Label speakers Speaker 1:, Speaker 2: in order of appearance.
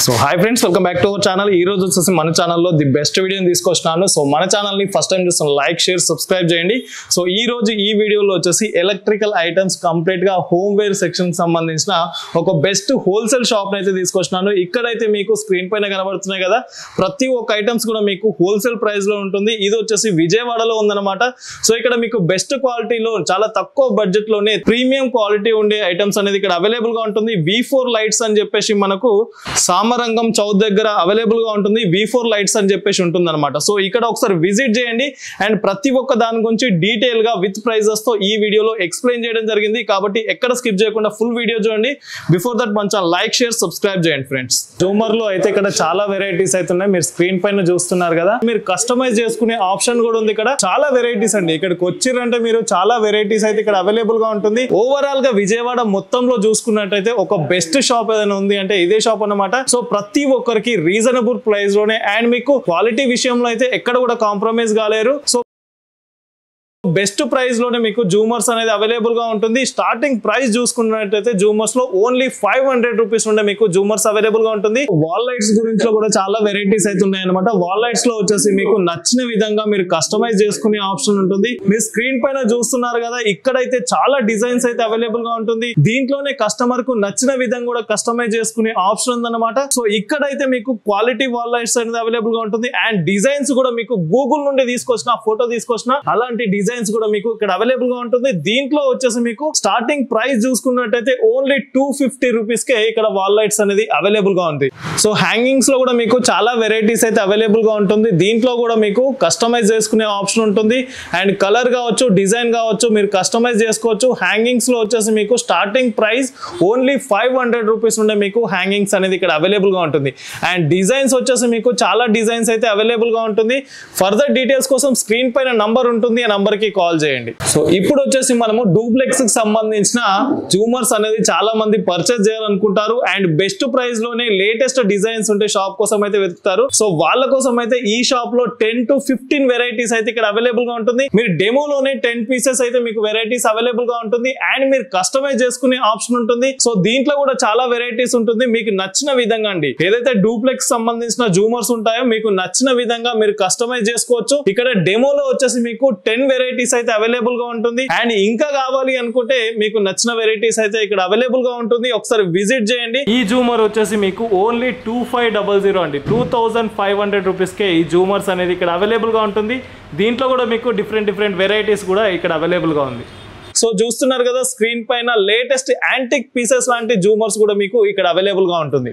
Speaker 1: So hi friends, welcome back to our channel. ఈ రోజు వచ్చేసి మన ఛానల్లో ది బెస్ట్ వీడియోని తీసుకొచ్చినాను. సో మన ఛానల్ని ఫస్ట్ టైం చూస్తున్న లైక్, షేర్, సబ్స్క్రైబ్ చేయండి. సో ఈ రోజు ఈ వీడియోలో వచ్చేసి ఎలక్ట్రికల్ ఐటమ్స్ కంప్లీట్ గా హోమ్ వేర్ సెక్షన్ సంబంధించిన ఒక బెస్ట్ హోల్సేల్ షాప్ అయితే తీసుకొచ్చినాను. ఇక్కడైతే మీకు స్క్రీన్ పైన కనబడుతున్నాయి కదా, ప్రతి ఒక్క ఐటమ్స్ కూడా మీకు హోల్సేల్ ప్రైస్ లో ఉంటుంది. ఇది వచ్చేసి విజయవాడలో ఉందన్నమాట. సో ఇక్కడ మీకు బెస్ట్ క్వాలిటీలో చాలా తక్కువ బడ్జెట్ లోనే ప్రీమియం క్వాలిటీ ఉండే ఐటమ్స్ అనేది ఇక్కడ అవైలబుల్ గా ఉంటుంది. V4 లైట్స్ అని చెప్పేసి మనకు సామరంగం చౌక్ దగ్గర అవైలబుల్ గా ఉంటుంది. V4 లైట్స్ అని చెప్పేసి ఉంటుంది అనమాట. సో ఇక్కడ ఒకసారి విజిట్ చేయండి అండ్ ప్రతి ఒక్క దాని గురించి డీటెయిల్ గా విత్ ప్రైజెస్ తో ఈ వీడియోలో ఎక్స్ప్లెయిన్ చేయడం జరిగింది. కాబట్టి ఎక్కడ స్కిప్ చేయకుండా ఫుల్ వీడియో చూడండి. బిఫోర్ దట్ మంచి లైక్, షేర్, సబ్స్క్రైబ్ చేయండి ఫ్రెండ్స్. జూమర్ లో అయితే ఇక్కడ చాలా వెరైటీస్ అయితే ఉన్నాయి. మీరు స్క్రీన్ పైన చూస్తున్నారు కదా, మీరు కస్టమైజ్ చేసుకునే ఆప్షన్ కూడా ఉంది. ఇక్కడ చాలా వెరైటీస్ అండి. ఇక్కడికి వచ్చిరంటే మీరు చాలా వెరైటీస్ అయితే ఇక్కడ అవైలబుల్ గా ఉంటుంది. ఓవరాల్ గా విజయవాడ మొత్తంలో చూసుకున్నట్టయితే ఒక బెస్ట్ షాప్ ఏదైనా ఉంది అంటే ఇదే షాప్ అన్నమాట. సో ప్రతి ఒక్కరికి రీజనబుల్ ప్రైస్ లోనే అండ్ మీకు క్వాలిటీ విషయంలో అయితే ఎక్కడ కూడా కాంప్రమైజ్ కాలేరు. సో బెస్ట్ ప్రైస్ లోనే మీకు జూమర్స్ అనేది అవైలబుల్ గా ఉంటుంది. స్టార్టింగ్ ప్రైస్ చూసుకున్నట్టయితే జూమర్స్ లో ఓన్లీ 500 రూపీస్ ఉండే మీకు జూమర్స్ అవైలబుల్ గా ఉంటుంది. వాల్ లైట్స్ గురించి కూడా చాలా వెరైటీస్ అయితే ఉన్నాయి అనమాట. వాల్ లైట్స్ లో వచ్చేసి మీకు నచ్చిన విధంగా మీరు కస్టమైజ్ చేసుకునే ఆప్షన్ ఉంటుంది. మీరు స్క్రీన్ పైన చూస్తున్నారు కదా, ఇక్కడైతే చాలా డిజైన్స్ అయితే అవైలబుల్ గా ఉంటుంది. దీంట్లోనే కస్టమర్ కు నచ్చిన విధంగా కూడా కస్టమైజ్ చేసుకునే ఆప్షన్ ఉందన్నమాట. సో ఇక్కడైతే మీకు క్వాలిటీ వాల్ లైట్స్ అనేది అవైలబుల్ గా ఉంటుంది అండ్ డిజైన్స్ కూడా మీకు గూగుల్ నుండి తీసుకొచ్చిన ఫోటో తీసుకొచ్చిన అలాంటి డిజైన్స్ కూడా మీకు ఇక్కడ అవైలబుల్ గా ఉంటుంది. దీంట్లో వచ్చేసి మీకు స్టార్టింగ్ ప్రైస్ చూసుకున్నట్టయితే ఓన్లీ 250 రూపీస్ కే ఇక్కడ వాల్ లైట్స్ అనేది అవైలబుల్ గా ఉంది. సో హ్యాంగింగ్స్ లో కూడా మీకు చాలా వెరైటీస్ అయితే అవైలబుల్ గా ఉంటుంది. దీంట్లో కూడా మీకు కస్టమైజ్ చేసుకునే ఆప్షన్ ఉంటుంది అండ్ కలర్ కావచ్చు, డిజైన్ కావచ్చు, మీరు కస్టమైజ్ చేసుకోవచ్చు. హ్యాంగింగ్స్ లో వచ్చేసి మీకు స్టార్టింగ్ ప్రైస్ ఓన్లీ 500 రూపీస్ ఉండే మీకు హ్యాంగింగ్స్ అనేది ఇక్కడ అవైలబుల్ గా ఉంటుంది. అండ్ డిజైన్స్ వచ్చేసి మీకు చాలా డిజైన్స్ అయితే అవైలబుల్ గా ఉంటుంది. ఫర్దర్ డీటెయిల్స్ కోసం స్క్రీన్ పైన నంబర్ ఉంటుంది, ఆ నంబర్ కి కాల్ చేయండి. సో ఇప్పుడు వచ్చేసి మనము డూప్లెక్స్ కి సంబంధించిన జూమర్స్ అనేది చాలా మంది పర్చేస్ చేయాలనుకుంటారు అండ్ బెస్ట్ ప్రైస్ లోనే లేటెస్ట్ డిజైన్స్ ఉంటే షాప్ కోసం అయితే వెతుకుతారు. సో వాళ్ళ కోసం అయితే ఈ షాప్ లో 10 to 15 వెరైటీస్ అయితే ఇక్కడ అవైలబుల్ గా ఉంటుంది. మీరు డెమోలోనే 10 పీసెస్ అయితే మీకు వెరైటీస్ అవైలబుల్ గా ఉంటుంది అండ్ మీరు కస్టమైజ్ చేసుకునే ఆప్షన్ ఉంటుంది. సో దీంట్లో కూడా చాలా వెరైటీస్ ఉంటుంది. మీకు నచ్చిన విధంగా అండి, ఏదైతే డూప్లెక్స్ సంబంధించిన జూమర్స్ ఉంటాయో మీకు నచ్చిన విధంగా మీరు కస్టమైజ్ చేసుకోవచ్చు. ఇక్కడ డెమోలో వచ్చేసి మీకు 10 వెరైటీస్ అయితే అవైలబుల్ గా ఉంటుంది అండ్ ఇంకా కావాలి అనుకుంటే మీకు నచ్చిన వెరైటీస్ అయితే ఇక్కడ అవైలబుల్ గా ఉంటుంది. ఒకసారి విజిట్ చేయండి. ఈ జూమర్ వచ్చేసి మీకు ఓన్లీ 2500 అండి, 2500 రూపీస్ కే ఈ జూమర్స్ అనేది ఇక్కడ అవైలబుల్ గా ఉంటుంది. దీంట్లో కూడా మీకు డిఫరెంట్ వెరైటీస్ కూడా ఇక్కడ అవైలబుల్ గా ఉంది. సో చూస్తున్నారు కదా స్క్రీన్ పైన లేటెస్ట్ యాంటిక్ పీసెస్ లాంటి జూమర్స్ కూడా మీకు ఇక్కడ అవైలబుల్ గా ఉంటుంది.